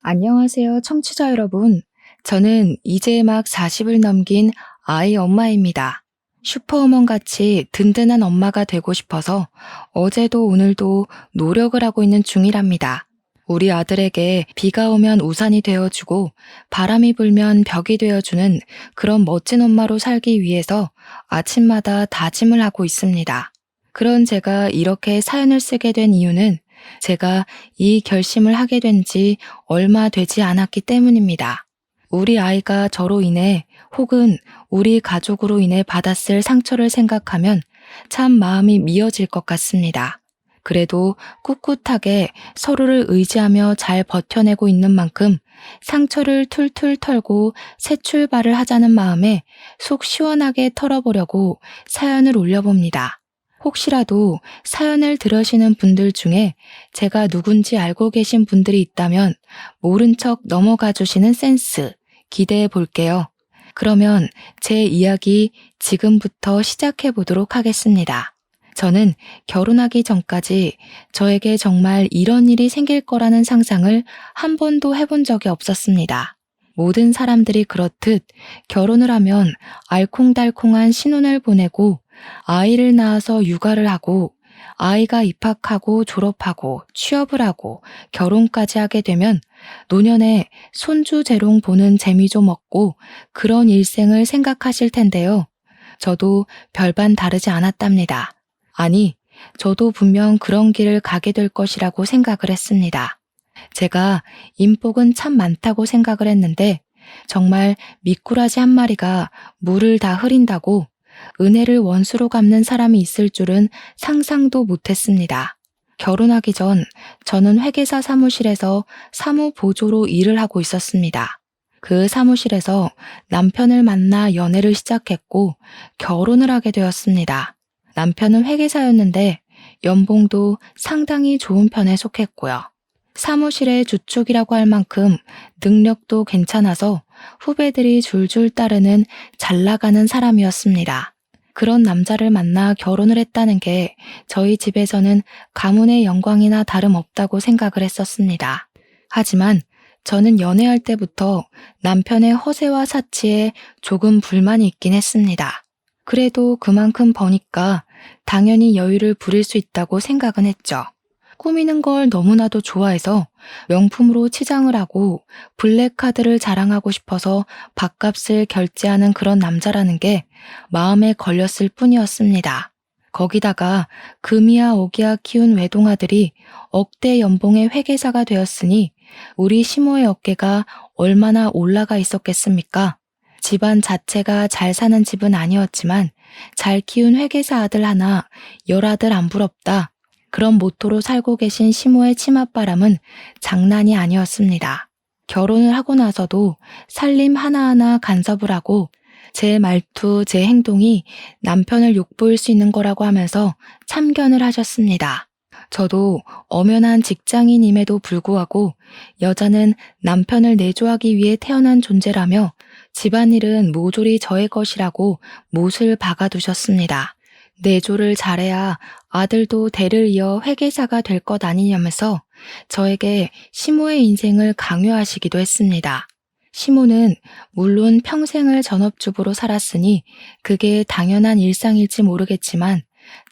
안녕하세요, 청취자 여러분. 저는 이제 막 40을 넘긴 아이 엄마입니다. 슈퍼우먼 같이 든든한 엄마가 되고 싶어서 어제도 오늘도 노력을 하고 있는 중이랍니다. 우리 아들에게 비가 오면 우산이 되어주고 바람이 불면 벽이 되어주는 그런 멋진 엄마로 살기 위해서 아침마다 다짐을 하고 있습니다. 그런 제가 이렇게 사연을 쓰게 된 이유는 제가 이 결심을 하게 된 지 얼마 되지 않았기 때문입니다. 우리 아이가 저로 인해 혹은 우리 가족으로 인해 받았을 상처를 생각하면 참 마음이 미어질 것 같습니다. 그래도 꿋꿋하게 서로를 의지하며 잘 버텨내고 있는 만큼 상처를 툴툴 털고 새 출발을 하자는 마음에 속 시원하게 털어보려고 사연을 올려봅니다. 혹시라도 사연을 들으시는 분들 중에 제가 누군지 알고 계신 분들이 있다면 모른 척 넘어가 주시는 센스 기대해 볼게요. 그러면 제 이야기 지금부터 시작해 보도록 하겠습니다. 저는 결혼하기 전까지 저에게 정말 이런 일이 생길 거라는 상상을 한 번도 해본 적이 없었습니다. 모든 사람들이 그렇듯 결혼을 하면 알콩달콩한 신혼을 보내고 아이를 낳아서 육아를 하고 아이가 입학하고 졸업하고 취업을 하고 결혼까지 하게 되면 노년에 손주 재롱 보는 재미 좀 없고 그런 일생을 생각하실 텐데요. 저도 별반 다르지 않았답니다. 아니, 저도 분명 그런 길을 가게 될 것이라고 생각을 했습니다. 제가 인복은 참 많다고 생각을 했는데 정말 미꾸라지 한 마리가 물을 다 흐린다고 은혜를 원수로 갚는 사람이 있을 줄은 상상도 못했습니다. 결혼하기 전 저는 회계사 사무실에서 사무보조로 일을 하고 있었습니다. 그 사무실에서 남편을 만나 연애를 시작했고 결혼을 하게 되었습니다. 남편은 회계사였는데 연봉도 상당히 좋은 편에 속했고요. 사무실의 주축이라고 할 만큼 능력도 괜찮아서 후배들이 줄줄 따르는 잘 나가는 사람이었습니다. 그런 남자를 만나 결혼을 했다는 게 저희 집에서는 가문의 영광이나 다름없다고 생각을 했었습니다. 하지만 저는 연애할 때부터 남편의 허세와 사치에 조금 불만이 있긴 했습니다. 그래도 그만큼 버니까 당연히 여유를 부릴 수 있다고 생각은 했죠. 꾸미는 걸 너무나도 좋아해서 명품으로 치장을 하고 블랙카드를 자랑하고 싶어서 밥값을 결제하는 그런 남자라는 게 마음에 걸렸을 뿐이었습니다. 거기다가 금이야 오기야 키운 외동아들이 억대 연봉의 회계사가 되었으니 우리 시모의 어깨가 얼마나 올라가 있었겠습니까? 집안 자체가 잘 사는 집은 아니었지만 잘 키운 회계사 아들 하나, 열아들 안 부럽다. 그런 모토로 살고 계신 시모의 치맛바람은 장난이 아니었습니다. 결혼을 하고 나서도 살림 하나하나 간섭을 하고 제 말투, 제 행동이 남편을 욕보일 수 있는 거라고 하면서 참견을 하셨습니다. 저도 엄연한 직장인임에도 불구하고 여자는 남편을 내조하기 위해 태어난 존재라며 집안일은 모조리 저의 것이라고 못을 박아두셨습니다. 내조를 잘해야 아들도 대를 이어 회계사가 될 것 아니냐면서 저에게 시모의 인생을 강요하시기도 했습니다. 시모는 물론 평생을 전업주부로 살았으니 그게 당연한 일상일지 모르겠지만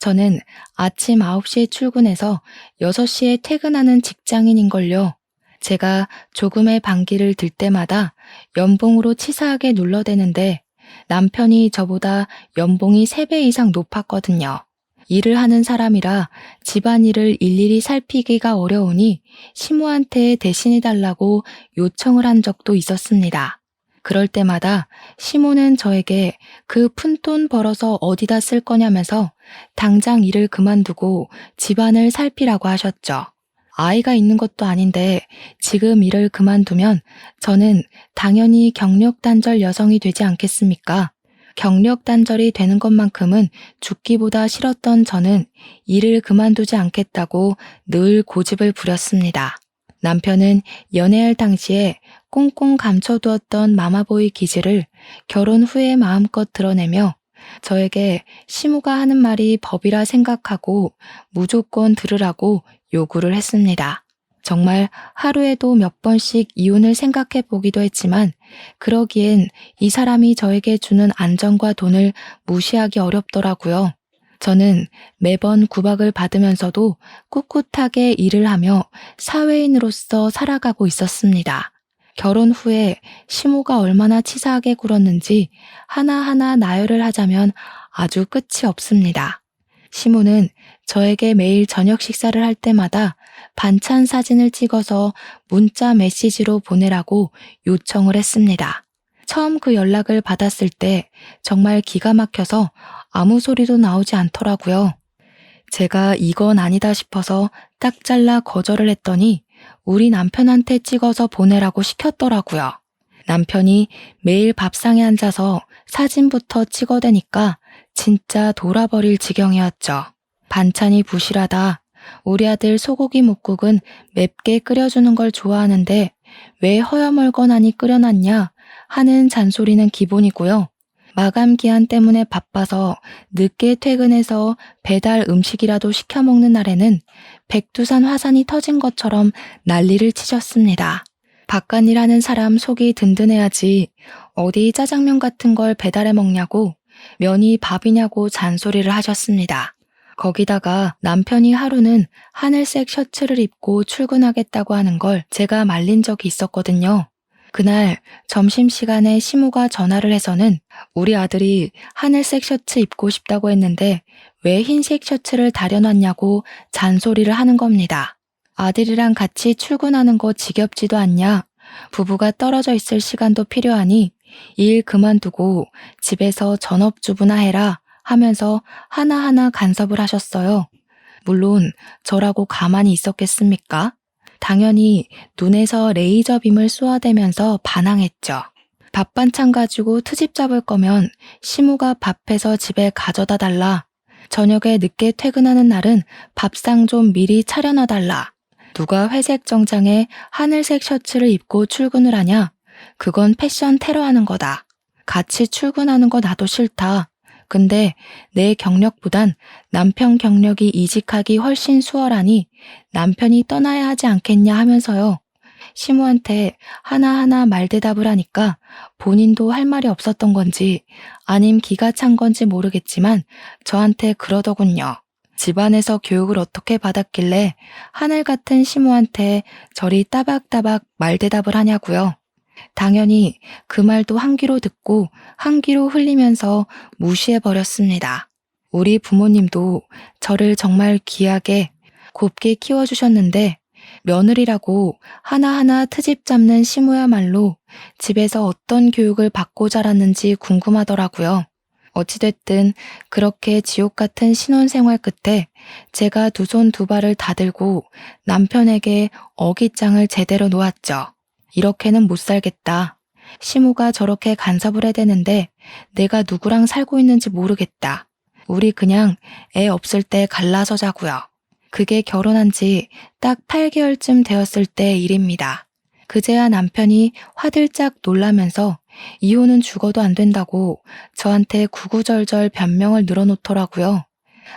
저는 아침 9시에 출근해서 6시에 퇴근하는 직장인인걸요. 제가 조금의 반기를 들 때마다 연봉으로 치사하게 눌러대는데 남편이 저보다 연봉이 3배 이상 높았거든요. 일을 하는 사람이라 집안일을 일일이 살피기가 어려우니 시모한테 대신해달라고 요청을 한 적도 있었습니다. 그럴 때마다 시모는 저에게 그 푼돈 벌어서 어디다 쓸 거냐면서 당장 일을 그만두고 집안을 살피라고 하셨죠. 아이가 있는 것도 아닌데 지금 일을 그만두면 저는 당연히 경력단절 여성이 되지 않겠습니까? 경력단절이 되는 것만큼은 죽기보다 싫었던 저는 일을 그만두지 않겠다고 늘 고집을 부렸습니다. 남편은 연애할 당시에 꽁꽁 감춰두었던 마마보이 기질을 결혼 후에 마음껏 드러내며 저에게 시모가 하는 말이 법이라 생각하고 무조건 들으라고 요구를 했습니다. 정말 하루에도 몇 번씩 이혼을 생각해 보기도 했지만 그러기엔 이 사람이 저에게 주는 안정과 돈을 무시하기 어렵더라고요. 저는 매번 구박을 받으면서도 꿋꿋하게 일을 하며 사회인으로서 살아가고 있었습니다. 결혼 후에 시모가 얼마나 치사하게 굴었는지 하나하나 나열을 하자면 아주 끝이 없습니다. 시모는 저에게 매일 저녁 식사를 할 때마다 반찬 사진을 찍어서 문자 메시지로 보내라고 요청을 했습니다. 처음 그 연락을 받았을 때 정말 기가 막혀서 아무 소리도 나오지 않더라고요. 제가 이건 아니다 싶어서 딱 잘라 거절을 했더니 우리 남편한테 찍어서 보내라고 시켰더라고요. 남편이 매일 밥상에 앉아서 사진부터 찍어대니까 진짜 돌아버릴 지경이었죠. 반찬이 부실하다. 우리 아들 소고기 뭇국은 맵게 끓여주는 걸 좋아하는데 왜 허여멀건하니 끓여놨냐 하는 잔소리는 기본이고요. 마감 기한 때문에 바빠서 늦게 퇴근해서 배달 음식이라도 시켜 먹는 날에는 백두산 화산이 터진 것처럼 난리를 치셨습니다. 바깥일 하는 사람 속이 든든해야지 어디 짜장면 같은 걸 배달해 먹냐고 면이 밥이냐고 잔소리를 하셨습니다. 거기다가 남편이 하루는 하늘색 셔츠를 입고 출근하겠다고 하는 걸 제가 말린 적이 있었거든요. 그날 점심시간에 시모가 전화를 해서는 우리 아들이 하늘색 셔츠 입고 싶다고 했는데 왜 흰색 셔츠를 다려놨냐고 잔소리를 하는 겁니다. 아들이랑 같이 출근하는 거 지겹지도 않냐? 부부가 떨어져 있을 시간도 필요하니 일 그만두고 집에서 전업주부나 해라 하면서 하나하나 간섭을 하셨어요. 물론 저라고 가만히 있었겠습니까? 당연히 눈에서 레이저 빔을 쏘아대면서 반항했죠. 밥 반찬 가지고 트집 잡을 거면 시모가 밥해서 집에 가져다 달라. 저녁에 늦게 퇴근하는 날은 밥상 좀 미리 차려놔 달라. 누가 회색 정장에 하늘색 셔츠를 입고 출근을 하냐? 그건 패션 테러하는 거다. 같이 출근하는 거 나도 싫다. 근데 내 경력보단 남편 경력이 이직하기 훨씬 수월하니 남편이 떠나야 하지 않겠냐 하면서요. 시모한테 하나하나 말대답을 하니까 본인도 할 말이 없었던 건지 아님 기가 찬 건지 모르겠지만 저한테 그러더군요. 집안에서 교육을 어떻게 받았길래 하늘 같은 시모한테 저리 따박따박 말대답을 하냐고요. 당연히 그 말도 한 귀로 듣고 한 귀로 흘리면서 무시해버렸습니다. 우리 부모님도 저를 정말 귀하게 곱게 키워주셨는데 며느리라고 하나하나 트집 잡는 시모야말로 집에서 어떤 교육을 받고 자랐는지 궁금하더라고요. 어찌됐든 그렇게 지옥 같은 신혼생활 끝에 제가 두 손 두 발을 다 들고 남편에게 어깃장을 제대로 놓았죠. 이렇게는 못 살겠다. 시모가 저렇게 간섭을 해대는데 내가 누구랑 살고 있는지 모르겠다. 우리 그냥 애 없을 때 갈라서 자고요. 그게 결혼한 지 딱 8개월쯤 되었을 때 일입니다. 그제야 남편이 화들짝 놀라면서 이혼은 죽어도 안 된다고 저한테 구구절절 변명을 늘어놓더라고요.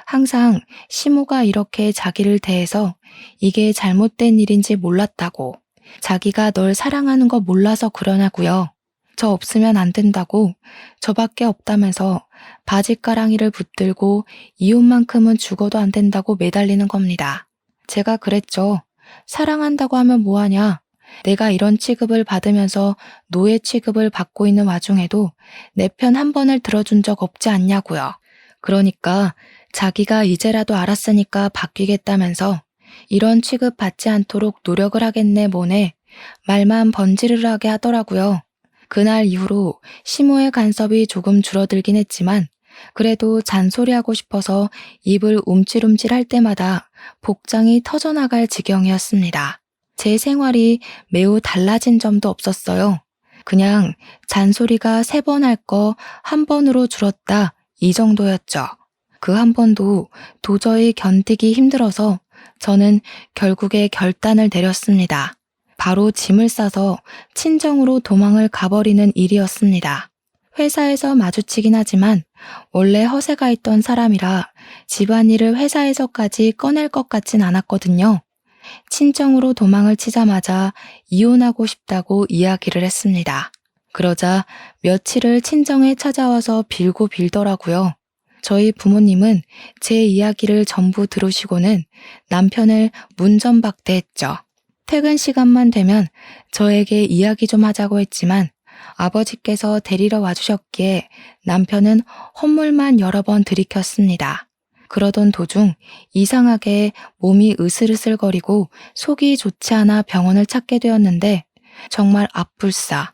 항상 시모가 이렇게 자기를 대해서 이게 잘못된 일인지 몰랐다고, 자기가 널 사랑하는 거 몰라서 그러냐고요. 저 없으면 안 된다고, 저밖에 없다면서 바짓가랑이를 붙들고 이혼만큼은 죽어도 안 된다고 매달리는 겁니다. 제가 그랬죠. 사랑한다고 하면 뭐하냐. 내가 이런 취급을 받으면서 노예 취급을 받고 있는 와중에도 내 편 한 번을 들어준 적 없지 않냐고요. 그러니까 자기가 이제라도 알았으니까 바뀌겠다면서 이런 취급 받지 않도록 노력을 하겠네 뭐네 말만 번지르르하게 하더라고요. 그날 이후로 시모의 간섭이 조금 줄어들긴 했지만 그래도 잔소리하고 싶어서 입을 움찔움찔 할 때마다 복장이 터져나갈 지경이었습니다. 제 생활이 매우 달라진 점도 없었어요. 그냥 잔소리가 3번 할 거 1번으로 줄었다 이 정도였죠. 그 한 번도 도저히 견디기 힘들어서 저는 결국에 결단을 내렸습니다. 바로 짐을 싸서 친정으로 도망을 가버리는 일이었습니다. 회사에서 마주치긴 하지만 원래 허세가 있던 사람이라 집안일을 회사에서까지 꺼낼 것 같진 않았거든요. 친정으로 도망을 치자마자 이혼하고 싶다고 이야기를 했습니다. 그러자 며칠을 친정에 찾아와서 빌고 빌더라고요. 저희 부모님은 제 이야기를 전부 들으시고는 남편을 문전박대했죠. 퇴근 시간만 되면 저에게 이야기 좀 하자고 했지만 아버지께서 데리러 와주셨기에 남편은 헛물만 여러 번 들이켰습니다. 그러던 도중 이상하게 몸이 으슬으슬거리고 속이 좋지 않아 병원을 찾게 되었는데 정말 앞불싸.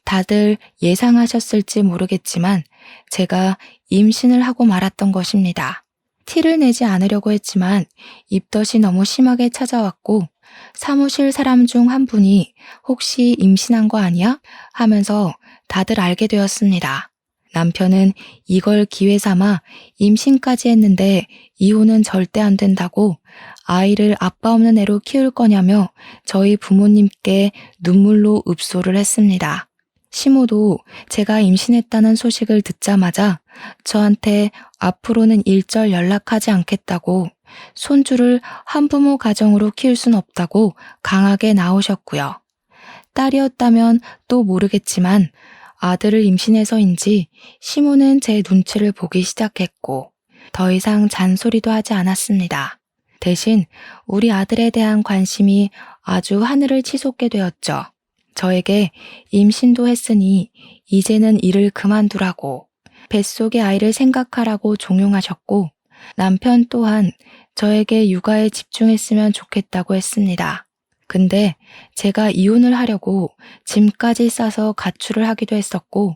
다들 예상하셨을지 모르겠지만 제가 임신을 하고 말았던 것입니다. 티를 내지 않으려고 했지만 입덧이 너무 심하게 찾아왔고 사무실 사람 중 한 분이 혹시 임신한 거 아니야? 하면서 다들 알게 되었습니다. 남편은 이걸 기회 삼아 임신까지 했는데 이혼은 절대 안 된다고 아이를 아빠 없는 애로 키울 거냐며 저희 부모님께 눈물로 읍소를 했습니다. 시모도 제가 임신했다는 소식을 듣자마자 저한테 앞으로는 일절 연락하지 않겠다고 손주를 한부모 가정으로 키울 순 없다고 강하게 나오셨고요. 딸이었다면 또 모르겠지만 아들을 임신해서인지 시모는 제 눈치를 보기 시작했고 더 이상 잔소리도 하지 않았습니다. 대신 우리 아들에 대한 관심이 아주 하늘을 치솟게 되었죠. 저에게 임신도 했으니 이제는 일을 그만두라고 뱃속의 아이를 생각하라고 종용하셨고 남편 또한 저에게 육아에 집중했으면 좋겠다고 했습니다. 근데 제가 이혼을 하려고 짐까지 싸서 가출을 하기도 했었고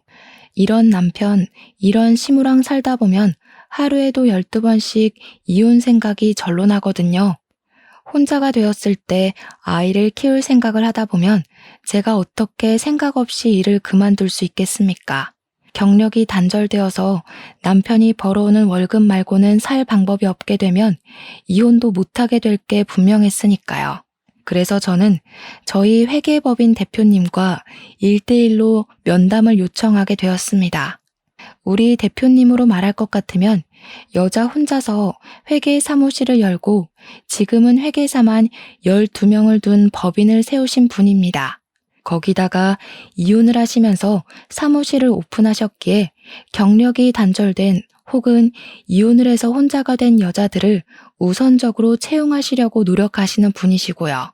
이런 남편, 이런 시무랑 살다 보면 하루에도 12번씩 이혼 생각이 절로 나거든요. 혼자가 되었을 때 아이를 키울 생각을 하다 보면 제가 어떻게 생각 없이 일을 그만둘 수 있겠습니까? 경력이 단절되어서 남편이 벌어오는 월급 말고는 살 방법이 없게 되면 이혼도 못하게 될 게 분명했으니까요. 그래서 저는 저희 회계법인 대표님과 1대1로 면담을 요청하게 되었습니다. 우리 대표님으로 말할 것 같으면 여자 혼자서 회계 사무실을 열고 지금은 회계사만 12명을 둔 법인을 세우신 분입니다. 거기다가 이혼을 하시면서 사무실을 오픈하셨기에 경력이 단절된 혹은 이혼을 해서 혼자가 된 여자들을 우선적으로 채용하시려고 노력하시는 분이시고요.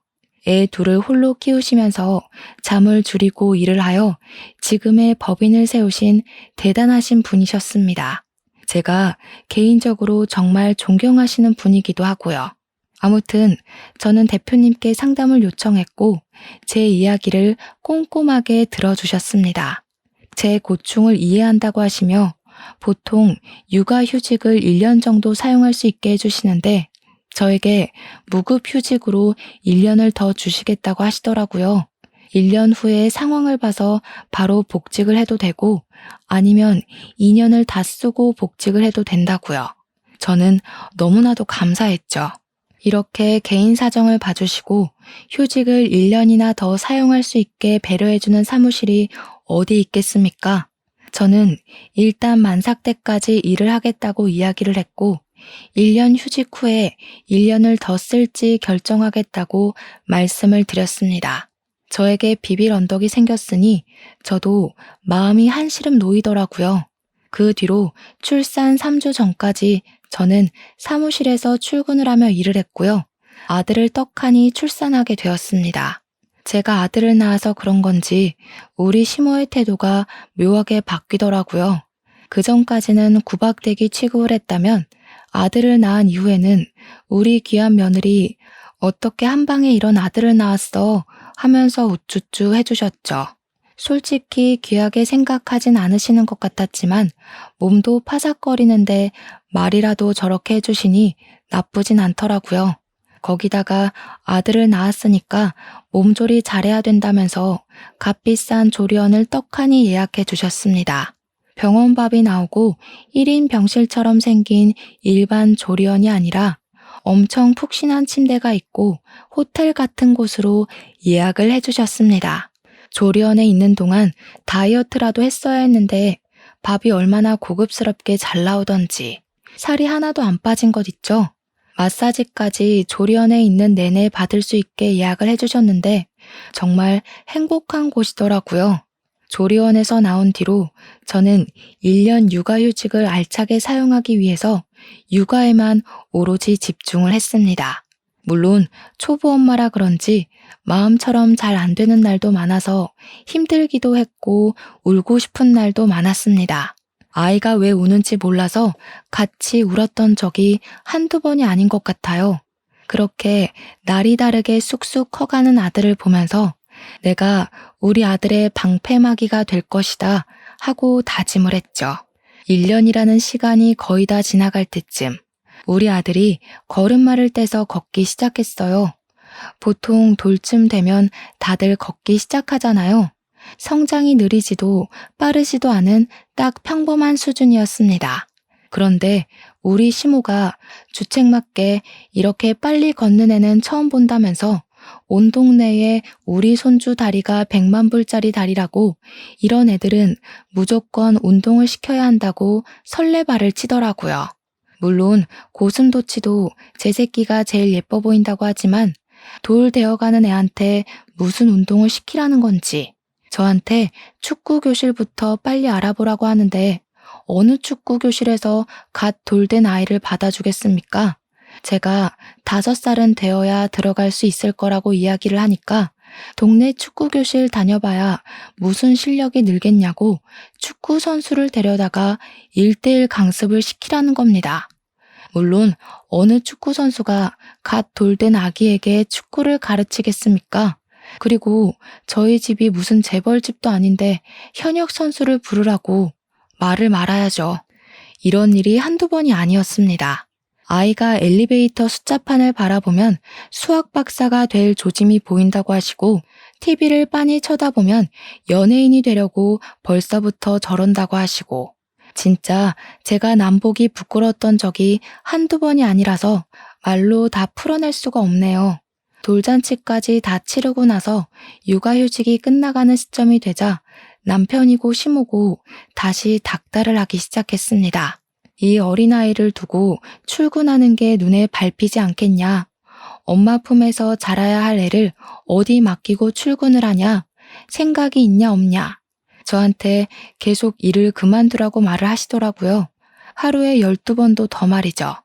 애 둘을 홀로 키우시면서 잠을 줄이고 일을 하여 지금의 법인을 세우신 대단하신 분이셨습니다. 제가 개인적으로 정말 존경하시는 분이기도 하고요. 아무튼 저는 대표님께 상담을 요청했고 제 이야기를 꼼꼼하게 들어주셨습니다. 제 고충을 이해한다고 하시며 보통 육아휴직을 1년 정도 사용할 수 있게 해주시는데 저에게 무급휴직으로 1년을 더 주시겠다고 하시더라고요. 1년 후에 상황을 봐서 바로 복직을 해도 되고 아니면 2년을 다 쓰고 복직을 해도 된다고요. 저는 너무나도 감사했죠. 이렇게 개인 사정을 봐주시고 휴직을 1년이나 더 사용할 수 있게 배려해주는 사무실이 어디 있겠습니까? 저는 일단 만삭 때까지 일을 하겠다고 이야기를 했고 1년 휴직 후에 1년을 더 쓸지 결정하겠다고 말씀을 드렸습니다. 저에게 비빌 언덕이 생겼으니 저도 마음이 한시름 놓이더라고요. 그 뒤로 출산 3주 전까지 저는 사무실에서 출근을 하며 일을 했고요. 아들을 떡하니 출산하게 되었습니다. 제가 아들을 낳아서 그런 건지 우리 시모의 태도가 묘하게 바뀌더라고요. 그전까지는 구박대기 취급을 했다면 아들을 낳은 이후에는 우리 귀한 며느리 어떻게 한 방에 이런 아들을 낳았어 하면서 우쭈쭈 해주셨죠. 솔직히 귀하게 생각하진 않으시는 것 같았지만 몸도 파삭거리는데 말이라도 저렇게 해주시니 나쁘진 않더라고요. 거기다가 아들을 낳았으니까 몸조리 잘해야 된다면서 값비싼 조리원을 떡하니 예약해 주셨습니다. 병원밥이 나오고 1인 병실처럼 생긴 일반 조리원이 아니라 엄청 푹신한 침대가 있고 호텔 같은 곳으로 예약을 해주셨습니다. 조리원에 있는 동안 다이어트라도 했어야 했는데 밥이 얼마나 고급스럽게 잘 나오던지 살이 하나도 안 빠진 것 있죠? 마사지까지 조리원에 있는 내내 받을 수 있게 예약을 해주셨는데 정말 행복한 곳이더라고요. 조리원에서 나온 뒤로 저는 1년 육아휴직을 알차게 사용하기 위해서 육아에만 오로지 집중을 했습니다. 물론 초보 엄마라 그런지 마음처럼 잘 안 되는 날도 많아서 힘들기도 했고 울고 싶은 날도 많았습니다. 아이가 왜 우는지 몰라서 같이 울었던 적이 한두 번이 아닌 것 같아요. 그렇게 날이 다르게 쑥쑥 커가는 아들을 보면서 내가 우리 아들의 방패막이가 될 것이다 하고 다짐을 했죠. 1년이라는 시간이 거의 다 지나갈 때쯤 우리 아들이 걸음마를 떼서 걷기 시작했어요. 보통 돌쯤 되면 다들 걷기 시작하잖아요. 성장이 느리지도 빠르지도 않은 딱 평범한 수준이었습니다. 그런데 우리 시모가 주책맞게 이렇게 빨리 걷는 애는 처음 본다면서 온 동네에 우리 손주 다리가 100만 불짜리 다리라고 이런 애들은 무조건 운동을 시켜야 한다고 설레발을 치더라고요. 물론 고슴도치도 제 새끼가 제일 예뻐 보인다고 하지만 돌 되어가는 애한테 무슨 운동을 시키라는 건지 저한테 축구 교실부터 빨리 알아보라고 하는데 어느 축구 교실에서 갓 돌된 아이를 받아주겠습니까? 제가 5살은 되어야 들어갈 수 있을 거라고 이야기를 하니까 동네 축구 교실 다녀봐야 무슨 실력이 늘겠냐고 축구 선수를 데려다가 1대1 강습을 시키라는 겁니다. 물론 어느 축구 선수가 갓 돌된 아기에게 축구를 가르치겠습니까? 그리고 저희 집이 무슨 재벌집도 아닌데 현역 선수를 부르라고 말을 말아야죠. 이런 일이 한두 번이 아니었습니다. 아이가 엘리베이터 숫자판을 바라보면 수학 박사가 될 조짐이 보인다고 하시고 TV를 빤히 쳐다보면 연예인이 되려고 벌써부터 저런다고 하시고 진짜 제가 남보기 부끄러웠던 적이 한두 번이 아니라서 말로 다 풀어낼 수가 없네요. 돌잔치까지 다 치르고 나서 육아휴직이 끝나가는 시점이 되자 남편이고 시모고 다시 닥달을 하기 시작했습니다. 이 어린아이를 두고 출근하는 게 눈에 밟히지 않겠냐. 엄마 품에서 자라야 할 애를 어디 맡기고 출근을 하냐. 생각이 있냐 없냐. 저한테 계속 일을 그만두라고 말을 하시더라고요. 하루에 12번도 더 말이죠.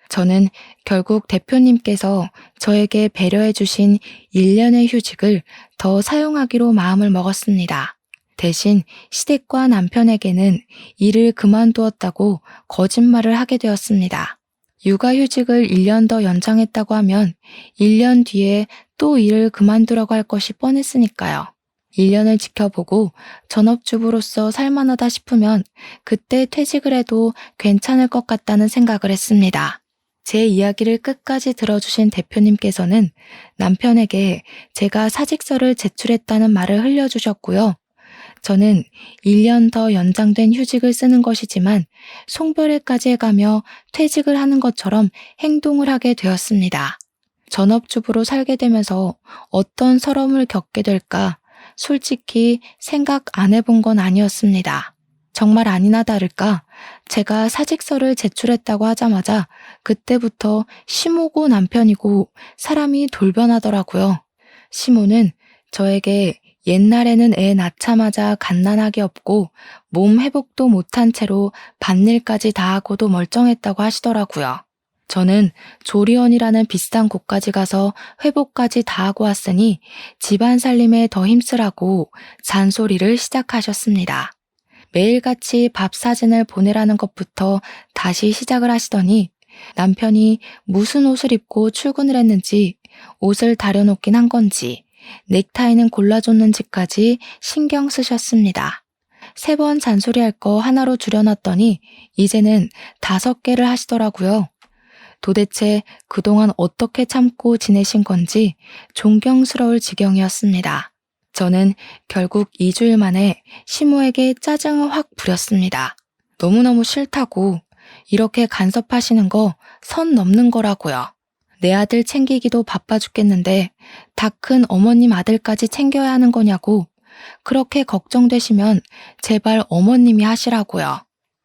저는 결국 대표님께서 저에게 배려해 주신 1년의 휴직을 더 사용하기로 마음을 먹었습니다. 대신 시댁과 남편에게는 일을 그만두었다고 거짓말을 하게 되었습니다. 육아휴직을 1년 더 연장했다고 하면 1년 뒤에 또 일을 그만두라고 할 것이 뻔했으니까요. 1년을 지켜보고 전업주부로서 살만하다 싶으면 그때 퇴직을 해도 괜찮을 것 같다는 생각을 했습니다. 제 이야기를 끝까지 들어주신 대표님께서는 남편에게 제가 사직서를 제출했다는 말을 흘려주셨고요. 저는 1년 더 연장된 휴직을 쓰는 것이지만 송별회까지 해가며 퇴직을 하는 것처럼 행동을 하게 되었습니다. 전업주부로 살게 되면서 어떤 서러움을 겪게 될까 솔직히 생각 안 해본 건 아니었습니다. 정말 아니나 다를까 제가 사직서를 제출했다고 하자마자 그때부터 시모고 남편이고 사람이 돌변하더라고요. 시모는 저에게 옛날에는 애 낳자마자 갓난아기 없고 몸 회복도 못한 채로 밭일까지 다 하고도 멀쩡했다고 하시더라고요. 저는 조리원이라는 비싼 곳까지 가서 회복까지 다 하고 왔으니 집안 살림에 더 힘쓰라고 잔소리를 시작하셨습니다. 매일같이 밥 사진을 보내라는 것부터 다시 시작을 하시더니 남편이 무슨 옷을 입고 출근을 했는지 옷을 다려놓긴 한 건지 넥타이는 골라줬는지까지 신경 쓰셨습니다. 3번 잔소리할 거 하나로 줄여놨더니 이제는 5개를 하시더라고요. 도대체 그동안 어떻게 참고 지내신 건지 존경스러울 지경이었습니다. 저는 결국 2주일 만에 시모에게 짜증을 확 부렸습니다. 너무너무 싫다고 이렇게 간섭하시는 거 선 넘는 거라고요. 내 아들 챙기기도 바빠 죽겠는데 다 큰 어머님 아들까지 챙겨야 하는 거냐고 그렇게 걱정되시면 제발 어머님이 하시라고요.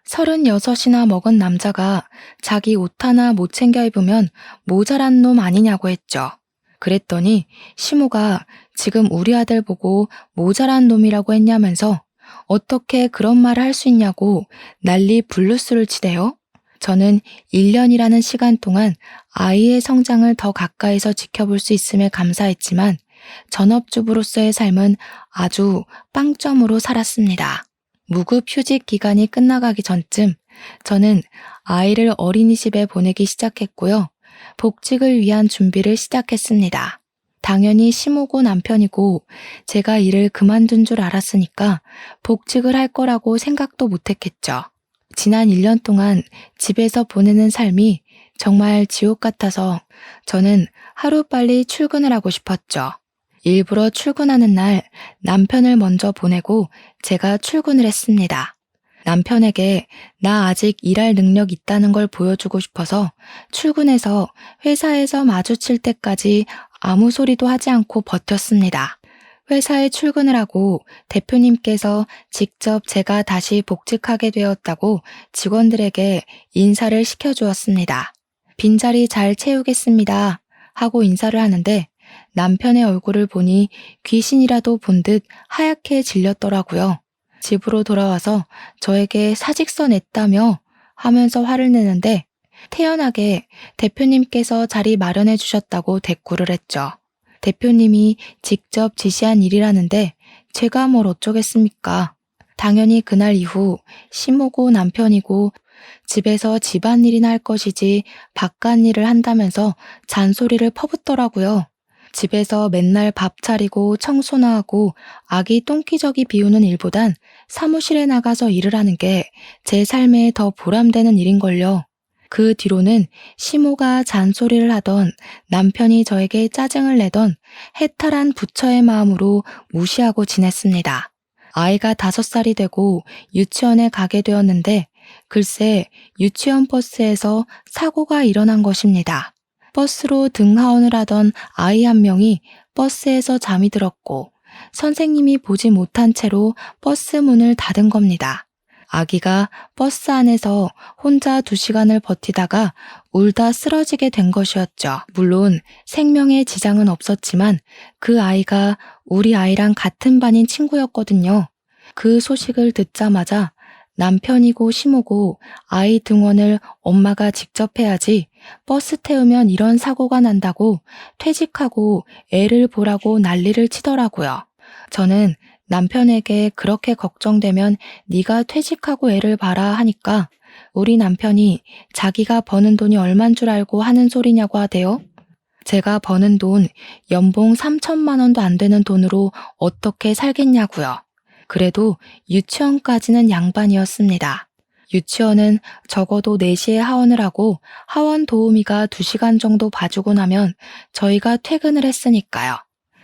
36이나 먹은 남자가 자기 옷 하나 못 챙겨 입으면 모자란 놈 아니냐고 했죠. 그랬더니 시모가 지금 우리 아들 보고 모자란 놈이라고 했냐면서 어떻게 그런 말을 할 수 있냐고 난리 블루스를 치대요. 저는 1년이라는 시간 동안 아이의 성장을 더 가까이서 지켜볼 수 있음에 감사했지만 전업주부로서의 삶은 아주 빵점으로 살았습니다. 무급 휴직 기간이 끝나가기 전쯤 저는 아이를 어린이집에 보내기 시작했고요. 복직을 위한 준비를 시작했습니다. 당연히 시모고 남편이고 제가 일을 그만둔 줄 알았으니까 복직을 할 거라고 생각도 못했겠죠. 지난 1년 동안 집에서 보내는 삶이 정말 지옥 같아서 저는 하루빨리 출근을 하고 싶었죠. 일부러 출근하는 날 남편을 먼저 보내고 제가 출근을 했습니다. 남편에게 나 아직 일할 능력 있다는 걸 보여주고 싶어서 출근해서 회사에서 마주칠 때까지 아무 소리도 하지 않고 버텼습니다. 회사에 출근을 하고 대표님께서 직접 제가 다시 복직하게 되었다고 직원들에게 인사를 시켜주었습니다. 빈자리 잘 채우겠습니다 하고 인사를 하는데 남편의 얼굴을 보니 귀신이라도 본 듯 하얗게 질렸더라고요. 집으로 돌아와서 저에게 사직서 냈다며 하면서 화를 내는데 태연하게 대표님께서 자리 마련해 주셨다고 대꾸를 했죠. 대표님이 직접 지시한 일이라는데 제가 뭘 어쩌겠습니까? 당연히 그날 이후 시모고 남편이고 집에서 집안일이나 할 것이지 바깥 일을 한다면서 잔소리를 퍼붓더라고요. 집에서 맨날 밥 차리고 청소나 하고 아기 똥기저귀 비우는 일보단 사무실에 나가서 일을 하는 게 제 삶에 더 보람되는 일인걸요. 그 뒤로는 시모가 잔소리를 하던 남편이 저에게 짜증을 내던 해탈한 부처의 마음으로 무시하고 지냈습니다. 아이가 5살이 되고 유치원에 가게 되었는데 글쎄 유치원 버스에서 사고가 일어난 것입니다. 버스로 등하원을 하던 아이 한 명이 버스에서 잠이 들었고 선생님이 보지 못한 채로 버스 문을 닫은 겁니다. 아기가 버스 안에서 혼자 2시간을 버티다가 울다 쓰러지게 된 것이었죠. 물론 생명에 지장은 없었지만 그 아이가 우리 아이랑 같은 반인 친구였거든요. 그 소식을 듣자마자 남편이고 시모고 아이 등원을 엄마가 직접 해야지 버스 태우면 이런 사고가 난다고 퇴직하고 애를 보라고 난리를 치더라고요. 저는 남편에게 그렇게 걱정되면 네가 퇴직하고 애를 봐라 하니까 우리 남편이 자기가 버는 돈이 얼만 줄 알고 하는 소리냐고 하대요. 제가 버는 돈 연봉 3천만 원도 안 되는 돈으로 어떻게 살겠냐고요. 그래도 유치원까지는 양반이었습니다. 유치원은 적어도 4시에 하원을 하고 하원 도우미가 2시간 정도 봐주고 나면 저희가 퇴근을 했으니까요.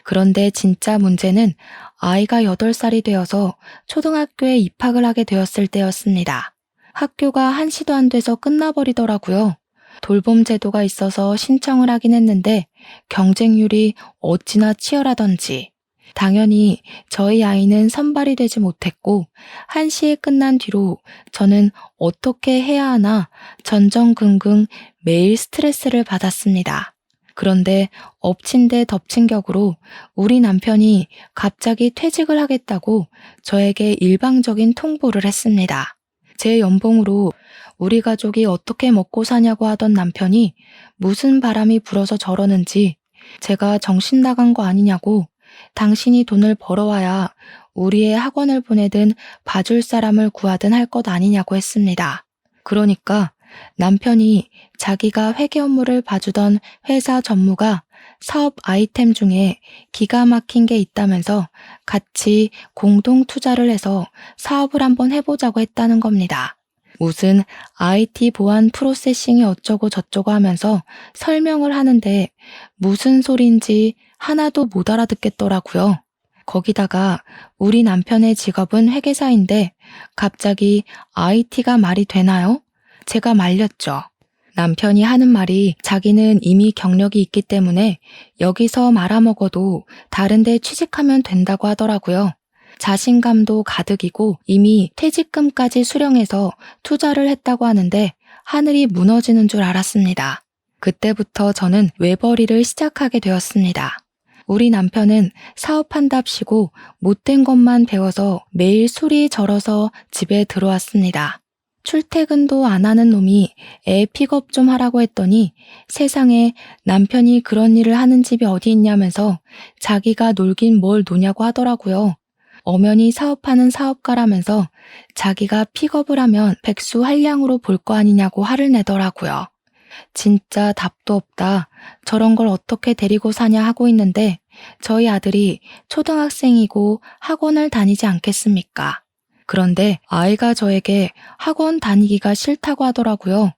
그런데 진짜 문제는 아이가 8살이 되어서 초등학교에 입학을 하게 되었을 때였습니다. 학교가 1시도 안 돼서 끝나버리더라고요. 돌봄 제도가 있어서 신청을 하긴 했는데 경쟁률이 어찌나 치열하던지. 당연히 저희 아이는 선발이 되지 못했고 1시에 끝난 뒤로 저는 어떻게 해야 하나 전전긍긍 매일 스트레스를 받았습니다. 그런데 엎친 데 덮친 격으로 우리 남편이 갑자기 퇴직을 하겠다고 저에게 일방적인 통보를 했습니다. 제 연봉으로 우리 가족이 어떻게 먹고 사냐고 하던 남편이 무슨 바람이 불어서 저러는지 제가 정신 나간 거 아니냐고 당신이 돈을 벌어와야 우리의 학원을 보내든 봐줄 사람을 구하든 할 것 아니냐고 했습니다. 그러니까 남편이 자기가 회계 업무를 봐주던 회사 전무가 사업 아이템 중에 기가 막힌 게 있다면서 같이 공동 투자를 해서 사업을 한번 해보자고 했다는 겁니다. 무슨 IT 보안 프로세싱이 어쩌고 저쩌고 하면서 설명을 하는데 무슨 소리인지 하나도 못 알아듣겠더라고요. 거기다가 우리 남편의 직업은 회계사인데 갑자기 IT가 말이 되나요? 제가 말렸죠. 남편이 하는 말이 자기는 이미 경력이 있기 때문에 여기서 말아먹어도 다른 데 취직하면 된다고 하더라고요. 자신감도 가득이고 이미 퇴직금까지 수령해서 투자를 했다고 하는데 하늘이 무너지는 줄 알았습니다. 그때부터 저는 외벌이를 시작하게 되었습니다. 우리 남편은 사업한답시고 못된 것만 배워서 매일 술이 절어서 집에 들어왔습니다. 출퇴근도 안 하는 놈이 애 픽업 좀 하라고 했더니 세상에 남편이 그런 일을 하는 집이 어디 있냐면서 자기가 놀긴 뭘 노냐고 하더라고요. 엄연히 사업하는 사업가라면서 자기가 픽업을 하면 백수한량으로 볼 거 아니냐고 화를 내더라고요. 진짜 답도 없다. 저런 걸 어떻게 데리고 사냐 하고 있는데 저희 아들이 초등학생이고 학원을 다니지 않겠습니까? 그런데 아이가 저에게 학원 다니기가 싫다고 하더라고요.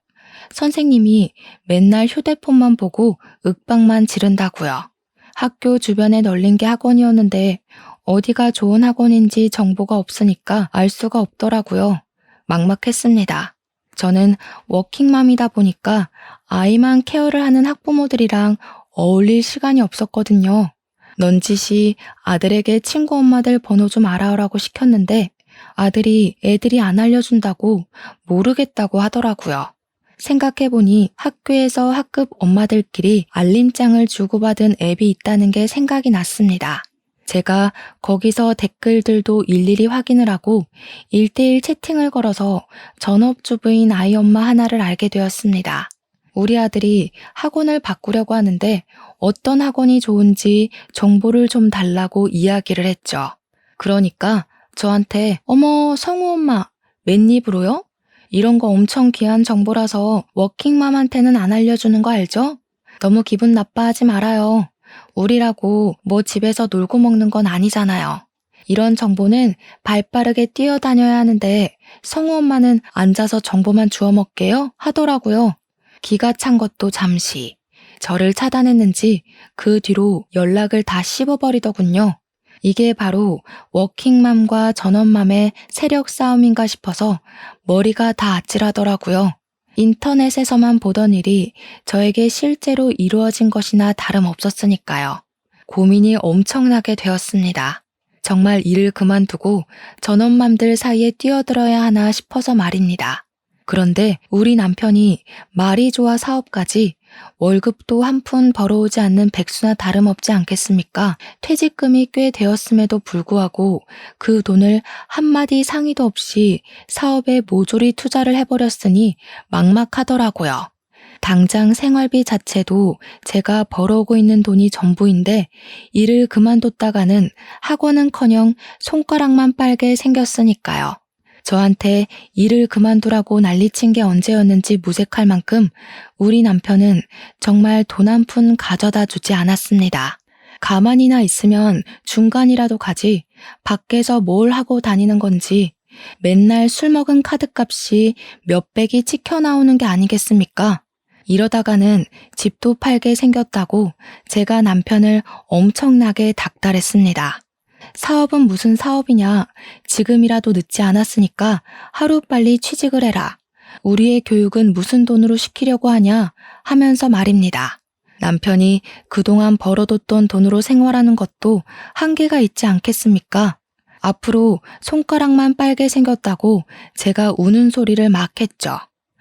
선생님이 맨날 휴대폰만 보고 윽박만 지른다고요. 학교 주변에 널린 게 학원이었는데 어디가 좋은 학원인지 정보가 없으니까 알 수가 없더라고요. 막막했습니다. 저는 워킹맘이다 보니까 아이만 케어를 하는 학부모들이랑 어울릴 시간이 없었거든요. 넌지시 아들에게 친구 엄마들 번호 좀 알아오라고 시켰는데 아들이 애들이 안 알려준다고 모르겠다고 하더라고요. 생각해보니 학교에서 학급 엄마들끼리 알림장을 주고받은 앱이 있다는 게 생각이 났습니다. 제가 거기서 댓글들도 일일이 확인을 하고 1대1 채팅을 걸어서 전업주부인 아이 엄마 하나를 알게 되었습니다. 우리 아들이 학원을 바꾸려고 하는데 어떤 학원이 좋은지 정보를 좀 달라고 이야기를 했죠. 그러니까 저한테 어머 성우 엄마 웬입으로요? 이런 거 엄청 귀한 정보라서 워킹맘한테는 안 알려주는 거 알죠? 너무 기분 나빠하지 말아요. 우리라고 뭐 집에서 놀고 먹는 건 아니잖아요. 이런 정보는 발빠르게 뛰어다녀야 하는데 성우 엄마는 앉아서 정보만 주워 먹게요? 하더라고요. 기가 찬 것도 잠시. 저를 차단했는지 그 뒤로 연락을 다 씹어버리더군요. 이게 바로 워킹맘과 전업맘의 세력 싸움인가 싶어서 머리가 다 아찔하더라고요. 인터넷에서만 보던 일이 저에게 실제로 이루어진 것이나 다름없었으니까요. 고민이 엄청나게 되었습니다. 정말 일을 그만두고 전업맘들 사이에 뛰어들어야 하나 싶어서 말입니다. 그런데 우리 남편이 말이 좋아 사업까지 월급도 한 푼 벌어오지 않는 백수나 다름없지 않겠습니까? 퇴직금이 꽤 되었음에도 불구하고 그 돈을 한마디 상의도 없이 사업에 모조리 투자를 해버렸으니 막막하더라고요. 당장 생활비 자체도 제가 벌어오고 있는 돈이 전부인데 일을 그만뒀다가는 학원은커녕 손가락만 빨게 생겼으니까요. 저한테 일을 그만두라고 난리친 게 언제였는지 무색할 만큼 우리 남편은 정말 돈 한 푼 가져다 주지 않았습니다. 가만히나 있으면 중간이라도 가지 밖에서 뭘 하고 다니는 건지 맨날 술 먹은 카드값이 몇백이 찍혀 나오는 게 아니겠습니까? 이러다가는 집도 팔게 생겼다고 제가 남편을 엄청나게 닥달했습니다. 사업은 무슨 사업이냐. 지금이라도 늦지 않았으니까 하루빨리 취직을 해라. 우리의 교육은 무슨 돈으로 시키려고 하냐 하면서 말입니다. 남편이 그동안 벌어뒀던 돈으로 생활하는 것도 한계가 있지 않겠습니까? 앞으로 손가락만 빨게 생겼다고 제가 우는 소리를 막 했죠.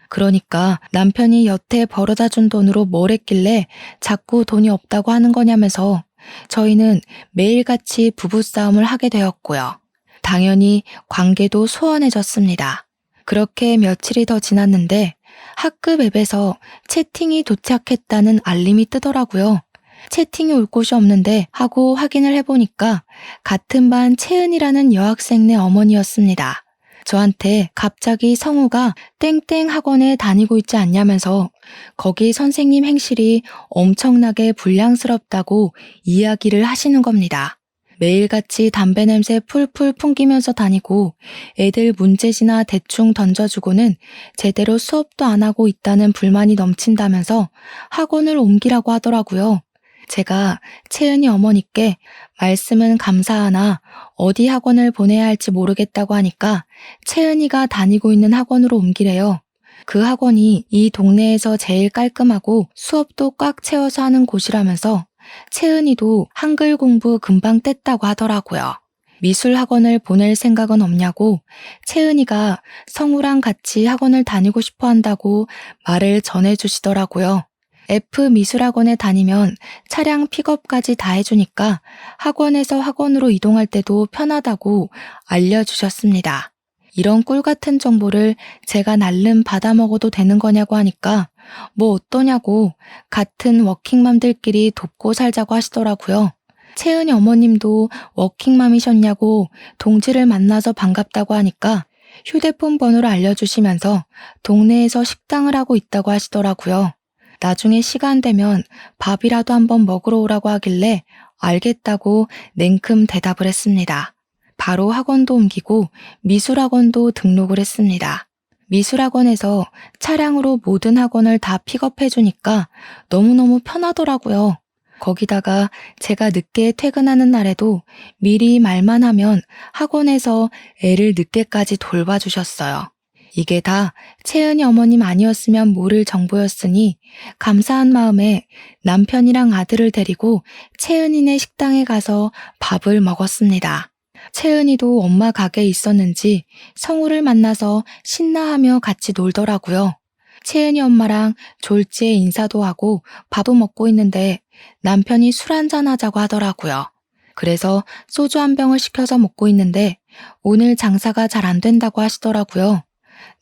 그러니까 남편이 여태 벌어다 준 돈으로 뭘 했길래 자꾸 돈이 없다고 하는 거냐면서 저희는 매일같이 부부싸움을 하게 되었고요. 당연히 관계도 소원해졌습니다. 그렇게 며칠이 더 지났는데 학급 앱에서 채팅이 도착했다는 알림이 뜨더라고요. 채팅이 올 곳이 없는데 하고 확인을 해보니까 같은 반 채은이라는 여학생네 어머니였습니다. 저한테 갑자기 성우가 땡땡 학원에 다니고 있지 않냐면서 거기 선생님 행실이 엄청나게 불량스럽다고 이야기를 하시는 겁니다. 매일같이 담배 냄새 풀풀 풍기면서 다니고 애들 문제지나 대충 던져주고는 제대로 수업도 안 하고 있다는 불만이 넘친다면서 학원을 옮기라고 하더라고요. 제가 채은이 어머니께 말씀은 감사하나 어디 학원을 보내야 할지 모르겠다고 하니까 채은이가 다니고 있는 학원으로 옮기래요. 그 학원이 이 동네에서 제일 깔끔하고 수업도 꽉 채워서 하는 곳이라면서 채은이도 한글 공부 금방 뗐다고 하더라고요. 미술 학원을 보낼 생각은 없냐고 채은이가 성우랑 같이 학원을 다니고 싶어 한다고 말을 전해주시더라고요. F 미술학원에 다니면 차량 픽업까지 다 해주니까 학원에서 학원으로 이동할 때도 편하다고 알려주셨습니다. 이런 꿀 같은 정보를 제가 날름 받아먹어도 되는 거냐고 하니까 뭐 어떠냐고 같은 워킹맘들끼리 돕고 살자고 하시더라고요. 채은이 어머님도 워킹맘이셨냐고 동지를 만나서 반갑다고 하니까 휴대폰 번호를 알려주시면서 동네에서 식당을 하고 있다고 하시더라고요. 나중에 시간 되면 밥이라도 한번 먹으러 오라고 하길래 알겠다고 냉큼 대답을 했습니다. 바로 학원도 옮기고 미술학원도 등록을 했습니다. 미술학원에서 차량으로 모든 학원을 다 픽업해주니까 너무너무 편하더라고요. 거기다가 제가 늦게 퇴근하는 날에도 미리 말만 하면 학원에서 애를 늦게까지 돌봐주셨어요. 이게 다 채은이 어머님 아니었으면 모를 정보였으니 감사한 마음에 남편이랑 아들을 데리고 채은이네 식당에 가서 밥을 먹었습니다. 채은이도 엄마 가게에 있었는지 성우를 만나서 신나하며 같이 놀더라고요. 채은이 엄마랑 졸지에 인사도 하고 밥도 먹고 있는데 남편이 술 한잔 하자고 하더라고요. 그래서 소주 한 병을 시켜서 먹고 있는데 오늘 장사가 잘 안 된다고 하시더라고요.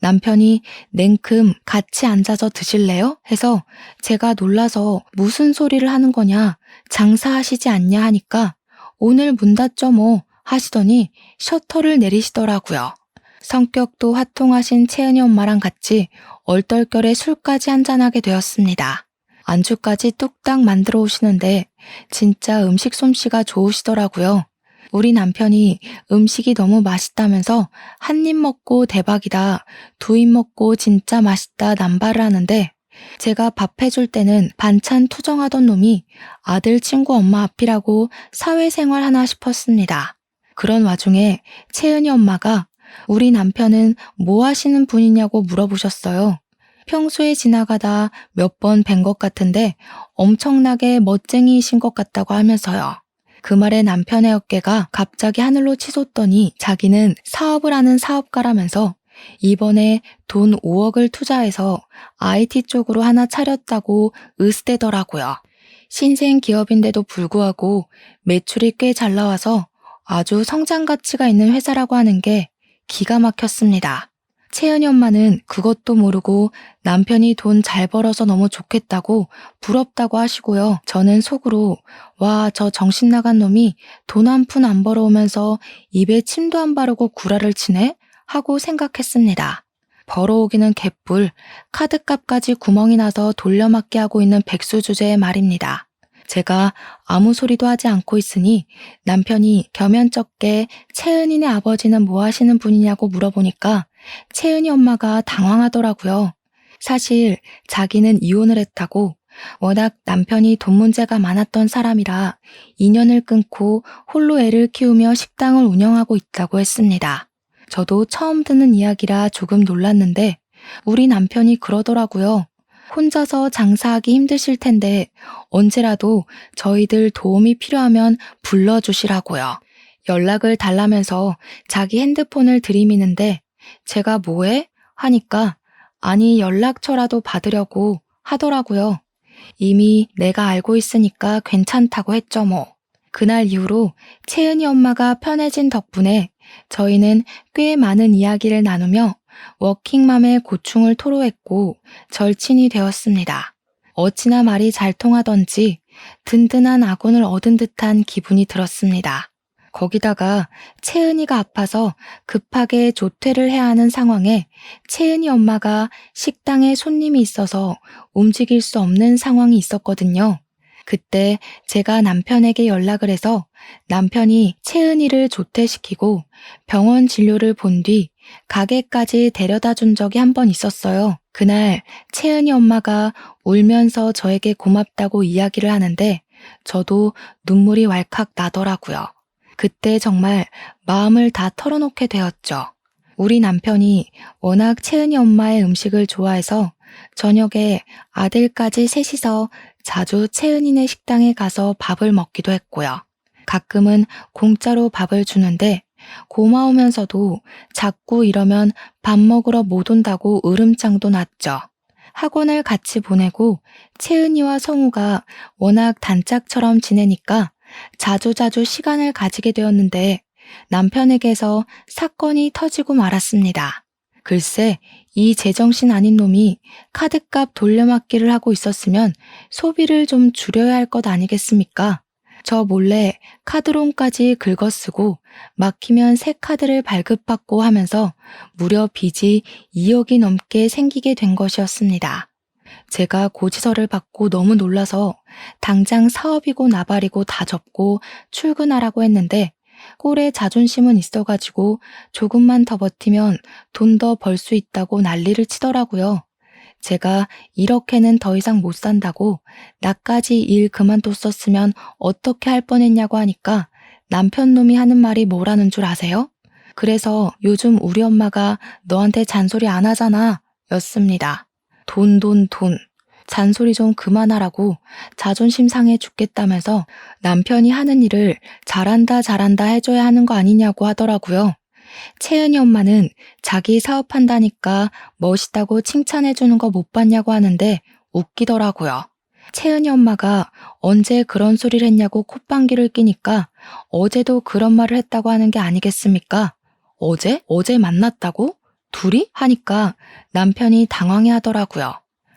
남편이 냉큼 같이 앉아서 드실래요? 해서 제가 놀라서 무슨 소리를 하는 거냐, 장사하시지 않냐 하니까 오늘 문 닫죠 뭐 하시더니 셔터를 내리시더라고요. 성격도 화통하신 채은이 엄마랑 같이 얼떨결에 술까지 한잔하게 되었습니다. 안주까지 뚝딱 만들어 오시는데 진짜 음식 솜씨가 좋으시더라고요. 우리 남편이 음식이 너무 맛있다면서 한 입 먹고 대박이다, 두 입 먹고 진짜 맛있다 남발을 하는데 제가 밥 해줄 때는 반찬 투정하던 놈이 아들 친구 엄마 앞이라고 사회생활 하나 싶었습니다. 그런 와중에 채은이 엄마가 우리 남편은 뭐 하시는 분이냐고 물어보셨어요. 평소에 지나가다 몇 번 뵌 것 같은데 엄청나게 멋쟁이이신 것 같다고 하면서요. 그 말에 남편의 어깨가 갑자기 하늘로 치솟더니 자기는 사업을 하는 사업가라면서 이번에 돈 5억을 투자해서 IT 쪽으로 하나 차렸다고 으스대더라고요. 신생 기업인데도 불구하고 매출이 꽤 잘 나와서 아주 성장 가치가 있는 회사라고 하는 게 기가 막혔습니다. 채은이 엄마는 그것도 모르고 남편이 돈 잘 벌어서 너무 좋겠다고 부럽다고 하시고요. 저는 속으로 와, 저 정신 나간 놈이 돈 한 푼 안 벌어오면서 입에 침도 안 바르고 구라를 치네? 하고 생각했습니다. 벌어오기는 개뿔, 카드값까지 구멍이 나서 돌려막기 하고 있는 백수 주제의 말입니다. 제가 아무 소리도 하지 않고 있으니 남편이 겸연쩍게 채은이네 아버지는 뭐 하시는 분이냐고 물어보니까 채은이 엄마가 당황하더라고요. 사실 자기는 이혼을 했다고 워낙 남편이 돈 문제가 많았던 사람이라 인연을 끊고 홀로 애를 키우며 식당을 운영하고 있다고 했습니다. 저도 처음 듣는 이야기라 조금 놀랐는데 우리 남편이 그러더라고요. 혼자서 장사하기 힘드실 텐데 언제라도 저희들 도움이 필요하면 불러주시라고요. 연락을 달라면서 자기 핸드폰을 들이미는데 제가 뭐해? 하니까 아니 연락처라도 받으려고 하더라고요. 이미 내가 알고 있으니까 괜찮다고 했죠 뭐. 그날 이후로 채은이 엄마가 편해진 덕분에 저희는 꽤 많은 이야기를 나누며 워킹맘의 고충을 토로했고 절친이 되었습니다. 어찌나 말이 잘 통하던지 든든한 아군을 얻은 듯한 기분이 들었습니다. 거기다가 채은이가 아파서 급하게 조퇴를 해야 하는 상황에 채은이 엄마가 식당에 손님이 있어서 움직일 수 없는 상황이 있었거든요. 그때 제가 남편에게 연락을 해서 남편이 채은이를 조퇴시키고 병원 진료를 본 뒤 가게까지 데려다 준 적이 한 번 있었어요. 그날 채은이 엄마가 울면서 저에게 고맙다고 이야기를 하는데 저도 눈물이 왈칵 나더라고요. 그때 정말 마음을 다 털어놓게 되었죠. 우리 남편이 워낙 채은이 엄마의 음식을 좋아해서 저녁에 아들까지 셋이서 자주 채은이네 식당에 가서 밥을 먹기도 했고요. 가끔은 공짜로 밥을 주는데 고마우면서도 자꾸 이러면 밥 먹으러 못 온다고 으름장도 났죠. 학원을 같이 보내고 채은이와 성우가 워낙 단짝처럼 지내니까 자주자주 시간을 가지게 되었는데 남편에게서 사건이 터지고 말았습니다. 글쎄, 이 제정신 아닌 놈이 카드값 돌려막기를 하고 있었으면 소비를 좀 줄여야 할 것 아니겠습니까? 저 몰래 카드론까지 긁어쓰고 막히면 새 카드를 발급받고 하면서 무려 빚이 2억이 넘게 생기게 된 것이었습니다. 제가 고지서를 받고 너무 놀라서 당장 사업이고 나발이고 다 접고 출근하라고 했는데 꼴에 자존심은 있어가지고 조금만 더 버티면 돈 더 벌 수 있다고 난리를 치더라고요. 제가 이렇게는 더 이상 못 산다고 나까지 일 그만뒀었으면 어떻게 할 뻔했냐고 하니까 남편 놈이 하는 말이 뭐라는 줄 아세요? 그래서 요즘 우리 엄마가 너한테 잔소리 안 하잖아 였습니다. 돈. 잔소리 좀 그만하라고 자존심 상해 죽겠다면서 남편이 하는 일을 잘한다 해줘야 하는 거 아니냐고 하더라고요. 채은이 엄마는 자기 사업한다니까 멋있다고 칭찬해주는 거 못 봤냐고 하는데 웃기더라고요. 채은이 엄마가 언제 그런 소리를 했냐고 콧방귀를 끼니까 어제도 그런 말을 했다고 하는 게 아니겠습니까? 어제? 어제 만났다고? 둘이? 하니까 남편이 당황해 하더라고요.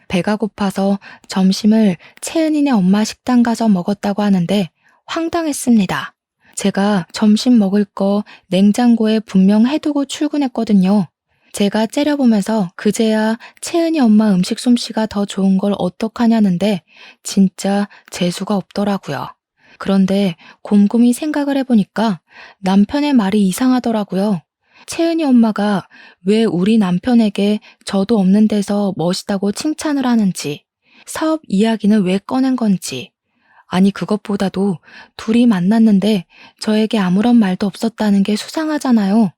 배가 고파서 점심을 채은이네 엄마 식당 가서 먹었다고 하는데 황당했습니다. 제가 점심 먹을 거 냉장고에 분명 해두고 출근했거든요. 제가 째려보면서 그제야 채은이 엄마 음식 솜씨가 더 좋은 걸 어떡하냐는데 진짜 재수가 없더라고요. 그런데 곰곰이 생각을 해보니까 남편의 말이 이상하더라고요. 채은이 엄마가 왜 우리 남편에게 저도 없는 데서 멋있다고 칭찬을 하는지, 사업 이야기는 왜 꺼낸 건지, 아니 그것보다도 둘이 만났는데 저에게 아무런 말도 없었다는 게 수상하잖아요.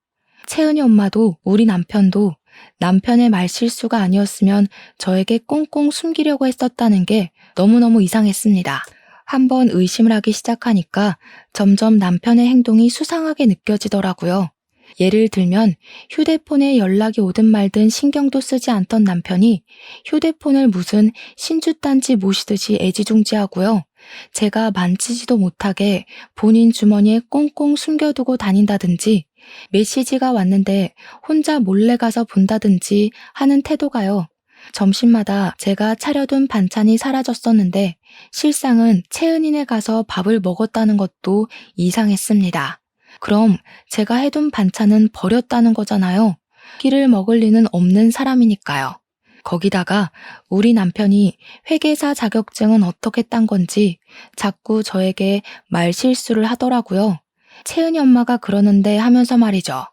채은이 엄마도 우리 남편도 남편의 말 실수가 아니었으면 저에게 꽁꽁 숨기려고 했었다는 게 너무너무 이상했습니다. 한번 의심을 하기 시작하니까 점점 남편의 행동이 수상하게 느껴지더라고요. 예를 들면 휴대폰에 연락이 오든 말든 신경도 쓰지 않던 남편이 휴대폰을 무슨 신주단지 모시듯이 애지중지하고요. 제가 만지지도 못하게 본인 주머니에 꽁꽁 숨겨두고 다닌다든지 메시지가 왔는데 혼자 몰래 가서 본다든지 하는 태도가요. 점심마다 제가 차려둔 반찬이 사라졌었는데 실상은 채은이네 가서 밥을 먹었다는 것도 이상했습니다. 그럼 제가 해둔 반찬은 버렸다는 거잖아요. 끼를 먹을 리는 없는 사람이니까요. 거기다가 우리 남편이 회계사 자격증은 어떻게 딴 건지 자꾸 저에게 말실수를 하더라고요. 채은이 엄마가 그러는데 하면서 말이죠.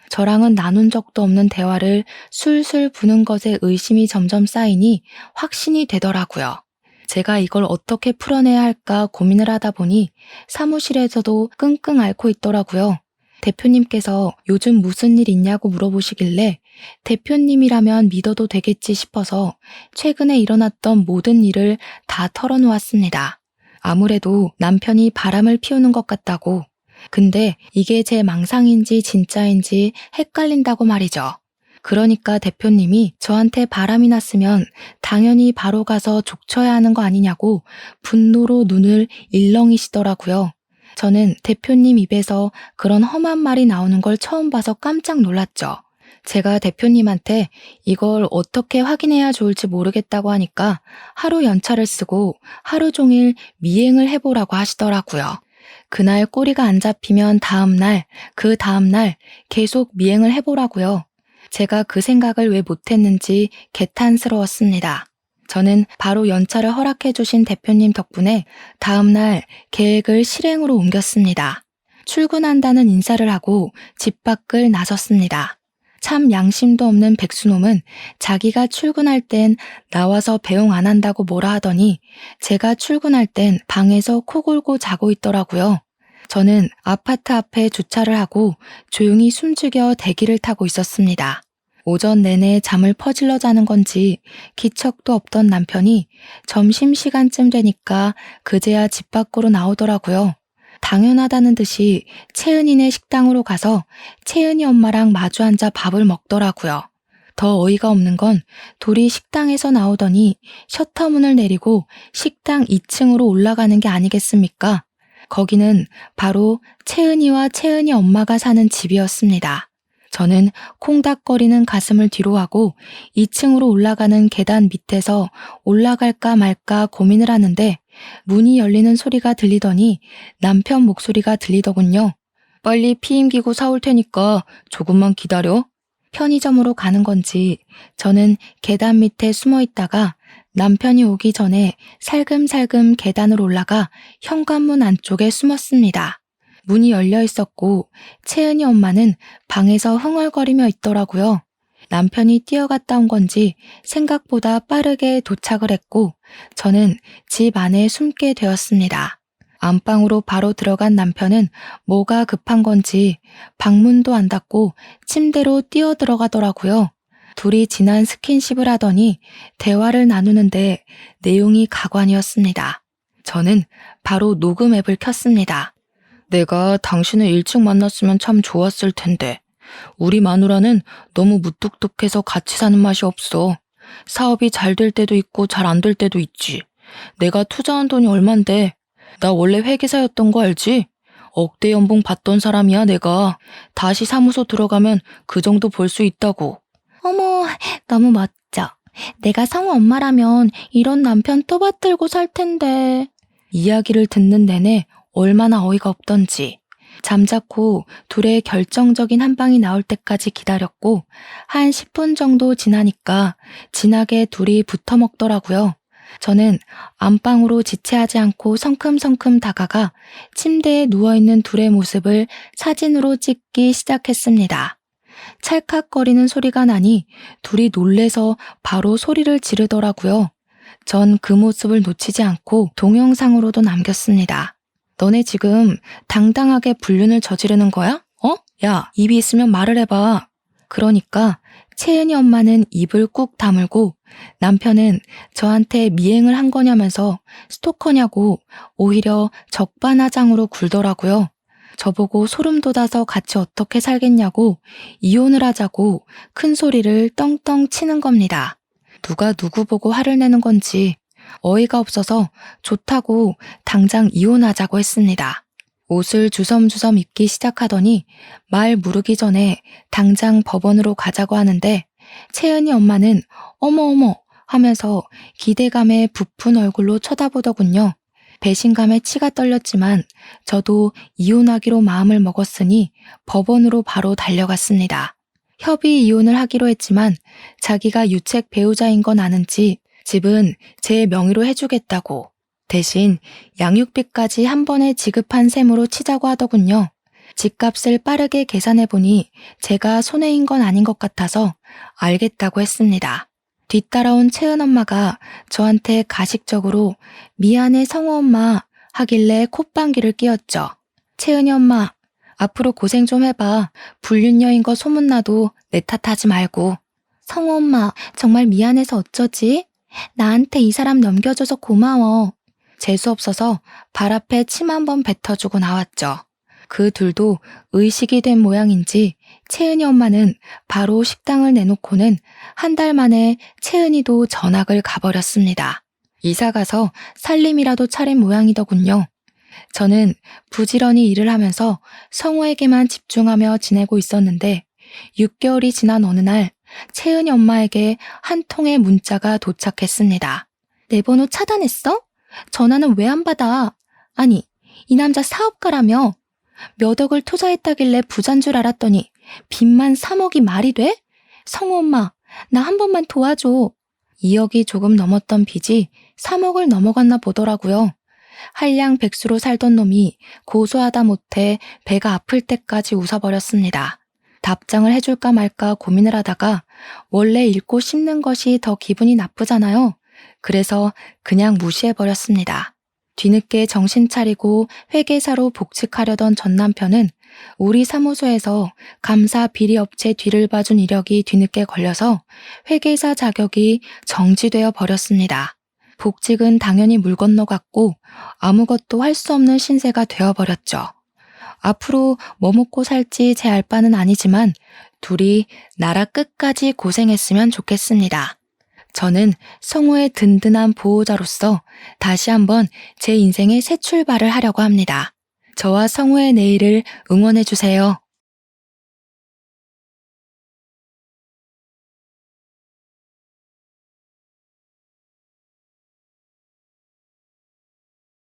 저랑은 나눈 적도 없는 대화를 술술 부는 것에 의심이 점점 쌓이니 확신이 되더라고요. 제가 이걸 어떻게 풀어내야 할까 고민을 하다 보니 사무실에서도 끙끙 앓고 있더라고요. 대표님께서 요즘 무슨 일 있냐고 물어보시길래 대표님이라면 믿어도 되겠지 싶어서 최근에 일어났던 모든 일을 다 털어놓았습니다. 아무래도 남편이 바람을 피우는 것 같다고. 근데 이게 제 망상인지 진짜인지 헷갈린다고 말이죠. 그러니까 대표님이 저한테 바람이 났으면 당연히 바로 가서 족쳐야 하는 거 아니냐고 분노로 눈을 일렁이시더라고요. 저는 대표님 입에서 그런 험한 말이 나오는 걸 처음 봐서 깜짝 놀랐죠. 제가 대표님한테 이걸 어떻게 확인해야 좋을지 모르겠다고 하니까 하루 연차를 쓰고 하루 종일 미행을 해보라고 하시더라고요. 그날 꼬리가 안 잡히면 다음날, 그 다음날 계속 미행을 해보라고요. 제가 그 생각을 왜 못했는지 개탄스러웠습니다. 저는 바로 연차를 허락해 주신 대표님 덕분에 다음날 계획을 실행으로 옮겼습니다. 출근한다는 인사를 하고 집 밖을 나섰습니다. 참 양심도 없는 백수놈은 자기가 출근할 땐 나와서 배웅 안 한다고 뭐라 하더니 제가 출근할 땐 방에서 코 골고 자고 있더라고요. 저는 아파트 앞에 주차를 하고 조용히 숨죽여 대기를 타고 있었습니다. 오전 내내 잠을 퍼질러 자는 건지 기척도 없던 남편이 점심시간쯤 되니까 그제야 집 밖으로 나오더라고요. 당연하다는 듯이 채은이네 식당으로 가서 채은이 엄마랑 마주 앉아 밥을 먹더라고요. 더 어이가 없는 건 둘이 식당에서 나오더니 셔터문을 내리고 식당 2층으로 올라가는 게 아니겠습니까? 거기는 바로 채은이와 채은이 엄마가 사는 집이었습니다. 저는 콩닥거리는 가슴을 뒤로하고 2층으로 올라가는 계단 밑에서 올라갈까 말까 고민을 하는데 문이 열리는 소리가 들리더니 남편 목소리가 들리더군요. 빨리 피임기구 사올 테니까 조금만 기다려. 편의점으로 가는 건지 저는 계단 밑에 숨어 있다가 남편이 오기 전에 살금살금 계단을 올라가 현관문 안쪽에 숨었습니다. 문이 열려 있었고 채은이 엄마는 방에서 흥얼거리며 있더라고요. 남편이 뛰어갔다 온 건지 생각보다 빠르게 도착을 했고 저는 집 안에 숨게 되었습니다. 안방으로 바로 들어간 남편은 뭐가 급한 건지 방문도 안 닫고 침대로 뛰어 들어가더라고요. 둘이 진한 스킨십을 하더니 대화를 나누는데 내용이 가관이었습니다. 저는 바로 녹음 앱을 켰습니다. 내가 당신을 일찍 만났으면 참 좋았을 텐데 우리 마누라는 너무 무뚝뚝해서 같이 사는 맛이 없어. 사업이 잘 될 때도 있고 잘 안 될 때도 있지. 내가 투자한 돈이 얼만데. 나 원래 회계사였던 거 알지? 억대 연봉 받던 사람이야 내가. 다시 사무소 들어가면 그 정도 벌 수 있다고. 어머, 너무 멋져. 내가 성우 엄마라면 이런 남편 또 받들고 살 텐데. 이야기를 듣는 내내 얼마나 어이가 없던지. 잠자코 둘의 결정적인 한 방이 나올 때까지 기다렸고 한 10분 정도 지나니까 진하게 둘이 붙어 먹더라고요. 저는 안방으로 지체하지 않고 성큼성큼 다가가 침대에 누워있는 둘의 모습을 사진으로 찍기 시작했습니다. 찰칵거리는 소리가 나니 둘이 놀래서 바로 소리를 지르더라고요. 전 그 모습을 놓치지 않고 동영상으로도 남겼습니다. 너네 지금 당당하게 불륜을 저지르는 거야? 야, 입이 있으면 말을 해봐. 그러니까 채은이 엄마는 입을 꾹 다물고 남편은 저한테 미행을 한 거냐면서 스토커냐고 오히려 적반하장으로 굴더라고요. 저보고 소름 돋아서 같이 어떻게 살겠냐고 이혼을 하자고 큰 소리를 떵떵 치는 겁니다. 누가 누구 보고 화를 내는 건지 어이가 없어서 좋다고 당장 이혼하자고 했습니다. 옷을 주섬주섬 입기 시작하더니 말 무르기 전에 당장 법원으로 가자고 하는데 채은이 엄마는 어머어머 하면서 기대감에 부푼 얼굴로 쳐다보더군요. 배신감에 치가 떨렸지만 저도 이혼하기로 마음을 먹었으니 법원으로 바로 달려갔습니다. 협의 이혼을 하기로 했지만 자기가 유책 배우자인 건 아는지 집은 제 명의로 해주겠다고 대신 양육비까지 한 번에 지급한 셈으로 치자고 하더군요. 집값을 빠르게 계산해보니 제가 손해인 건 아닌 것 같아서 알겠다고 했습니다. 뒤따라온 채은 엄마가 저한테 가식적으로 미안해 성우 엄마 하길래 콧방귀를 뀌었죠. 채은이 엄마, 앞으로 고생 좀 해봐. 불륜녀인 거 소문나도 내 탓하지 말고. 성우 엄마, 정말 미안해서 어쩌지? 나한테 이 사람 넘겨줘서 고마워. 재수없어서 발 앞에 침 한 번 뱉어주고 나왔죠. 그 둘도 의식이 된 모양인지 채은이 엄마는 바로 식당을 내놓고는 한 달 만에 채은이도 전학을 가버렸습니다. 이사가서 살림이라도 차린 모양이더군요. 저는 부지런히 일을 하면서 성우에게만 집중하며 지내고 있었는데 6개월이 지난 어느 날 채은이 엄마에게 한 통의 문자가 도착했습니다. 내 번호 차단했어? 전화는 왜 안 받아? 아니, 이 남자 사업가라며? 몇 억을 투자했다길래 부자인 줄 알았더니 빚만 3억이 말이 돼? 성우 엄마, 나 한 번만 도와줘. 2억이 조금 넘었던 빚이 3억을 넘어갔나 보더라고요. 한량백수로 살던 놈이 고소하다 못해 배가 아플 때까지 웃어버렸습니다. 답장을 해줄까 말까 고민을 하다가 원래 읽고 씹는 것이 더 기분이 나쁘잖아요. 그래서 그냥 무시해버렸습니다. 뒤늦게 정신 차리고 회계사로 복직하려던 전 남편은 우리 사무소에서 감사 비리업체 뒤를 봐준 이력이 뒤늦게 걸려서 회계사 자격이 정지되어 버렸습니다. 복직은 당연히 물 건너갔고 아무것도 할 수 없는 신세가 되어버렸죠. 앞으로 뭐 먹고 살지 제 알 바는 아니지만 둘이 나라 끝까지 고생했으면 좋겠습니다. 저는 성우의 든든한 보호자로서 다시 한번 제 인생의 새 출발을 하려고 합니다. 저와 성우의 내일을 응원해주세요.